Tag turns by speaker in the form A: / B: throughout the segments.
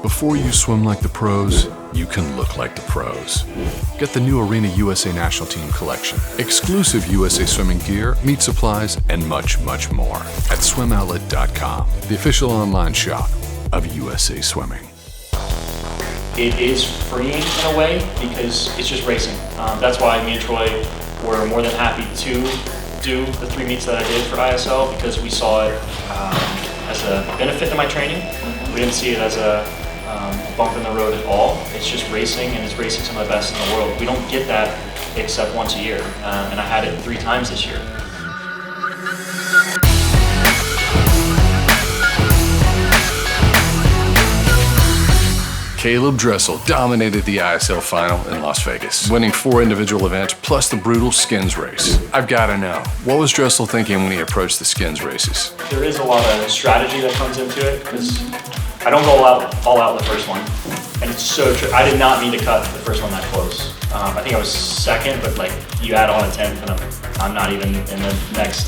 A: Before you swim like the pros, you can look like the pros. Get the new Arena USA National Team collection, exclusive USA swimming gear, meet supplies, and much, much more at SwimOutlet.com, the official online shop of USA Swimming.
B: It is freeing in a way because it's just racing. That's why me and Troy were more than happy to do the 3 meets that I did for ISL, because we saw it as a benefit to my training. We didn't see it as a bump in the road at all. It's just racing, and it's racing some of the best in the world. We don't get that except once a year, and I had it 3 times this year.
A: Caeleb Dressel dominated the ISL final in Las Vegas, winning 4 individual events plus the brutal skins race. I've got to know, what was Dressel thinking when he approached the skins races?
B: There is a lot of strategy that comes into it, because I don't go all out in the first one, and it's so true. I did not mean to cut the first one that close. I think I was second, but like you add on a 10th, and I'm not even in the next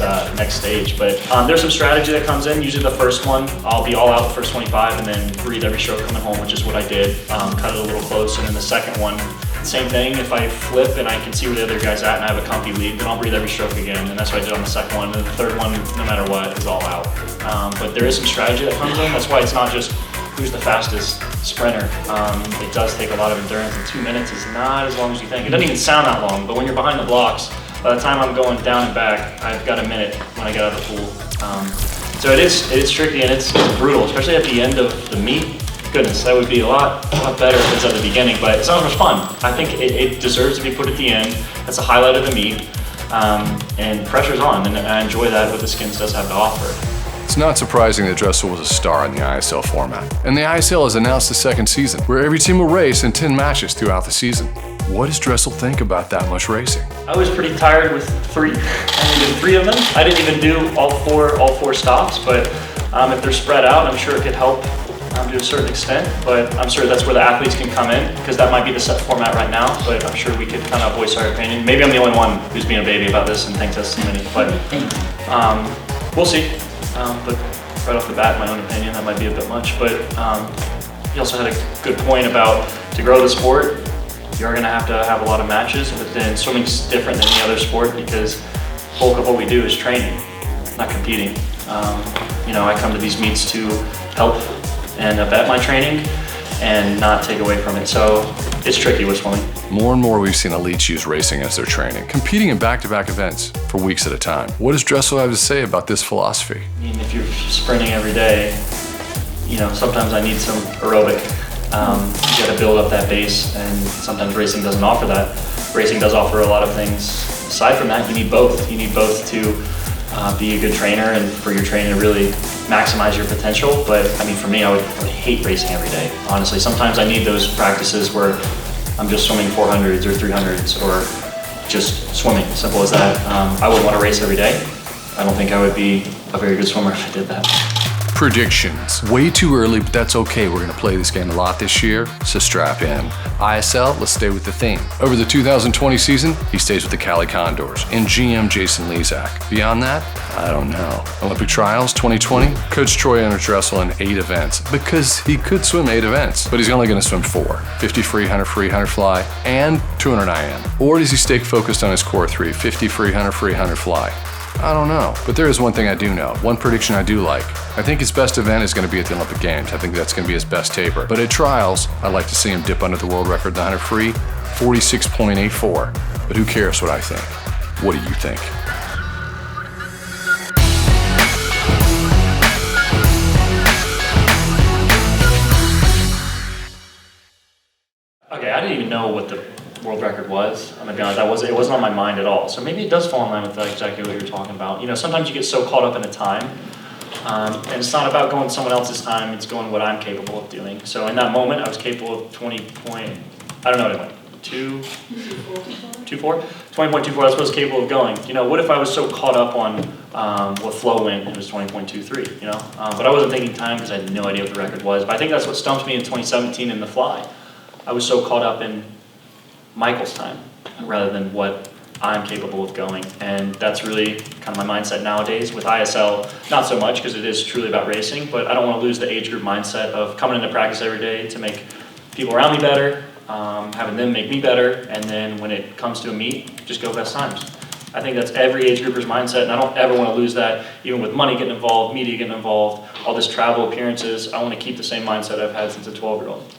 B: stage. But there's some strategy that comes in. Usually the first one, I'll be all out the first 25, and then breathe every stroke coming home, which is what I did. Cut it a little close, and then the second one, same thing. If I flip and I can see where the other guy's at, and I have a comfy lead, then I'll breathe every stroke again, and that's what I did on the second one. And the third one, no matter what, is all out. But there is some strategy that comes in. That's why it's not just who's the fastest sprinter. It does take a lot of endurance, and 2 minutes is not as long as you think. It doesn't even sound that long, but when you're behind the blocks, by the time I'm going down and back, I've got a minute when I get out of the pool. So it is tricky, and it's brutal, especially at the end of the meet. Goodness, that would be a lot better if it's at the beginning, but it's not much fun. I think it deserves to be put at the end. That's the highlight of the meet, and pressure's on, and I enjoy that, what the skins does have to offer.
A: It's not surprising that Dressel was a star in the ISL format. And the ISL has announced the 2nd season, where every team will race in 10 matches throughout the season. What does Dressel think about that much racing?
B: I was pretty tired with 3. I only did 3 of them. I didn't even do all four stops, but if they're spread out, I'm sure it could help to a certain extent. But I'm sure that's where the athletes can come in, because that might be the set format right now, but I'm sure we could kind of voice our opinion. Maybe I'm the only one who's being a baby about this and thinks that's too many, but we'll see. But right off the bat, my own opinion, that might be a bit much. But he also had a good point about, to grow the sport, you're going to have a lot of matches. But then swimming's different than any other sport, because bulk of what we do is training, not competing. I come to these meets to help and abet my training and not take away from it. So it's tricky with swimming.
A: More and more we've seen elites use racing as their training, competing in back-to-back events for weeks at a time. What does Dressel have to say about this philosophy?
B: I mean, if you're sprinting every day, sometimes I need some aerobic. You got to build up that base, and sometimes racing doesn't offer that. Racing does offer a lot of things. Aside from that, you need both. You need both to be a good trainer and for your training to really maximize your potential. But I mean, for me, I would hate racing every day. Honestly, sometimes I need those practices where I'm just swimming 400s or 300s, or just swimming, simple as that. I wouldn't want to race every day. I don't think I would be a very good swimmer if I did that.
A: Predictions. Way too early, but that's okay. We're going to play this game a lot this year, so strap in. ISL, let's stay with the theme. Over the 2020 season, he stays with the Cali Condors and GM Jason Lezak. Beyond that, I don't know. Olympic trials 2020, Coach Troy entered Dressel in 8 events, because he could swim 8 events, but he's only going to swim 4. 50 free, 100 fly, and 200 IM. Or does he stay focused on his core 3, 50 free, 100 fly? I don't know, but there is one thing I do know, one prediction I do like. I think his best event is going to be at the Olympic Games. I think that's going to be his best taper. But at trials, I'd like to see him dip under the world record, the 100 free, 46.84. But who cares what I think? What do you think?
B: Okay, I didn't even know what the world record was. I'm gonna be honest, it wasn't on my mind at all. So maybe it does fall in line with exactly what you're talking about. Sometimes you get so caught up in a time, and it's not about going someone else's time, it's going what I'm capable of doing. So in that moment, I was capable of 20.24? 20.24, that's what I was capable of going. What if I was so caught up on what Flo went, it was 20.23, But I wasn't thinking time because I had no idea what the record was. But I think that's what stumped me in 2017 in the fly. I was so caught up in Michael's time rather than what I'm capable of going. And that's really kind of my mindset nowadays. With ISL, not so much because it is truly about racing, but I don't want to lose the age group mindset of coming into practice every day to make people around me better, having them make me better, and then when it comes to a meet, just go best times. I think that's every age grouper's mindset, and I don't ever want to lose that, even with money getting involved, media getting involved, all this travel appearances. I want to keep the same mindset I've had since a 12-year-old.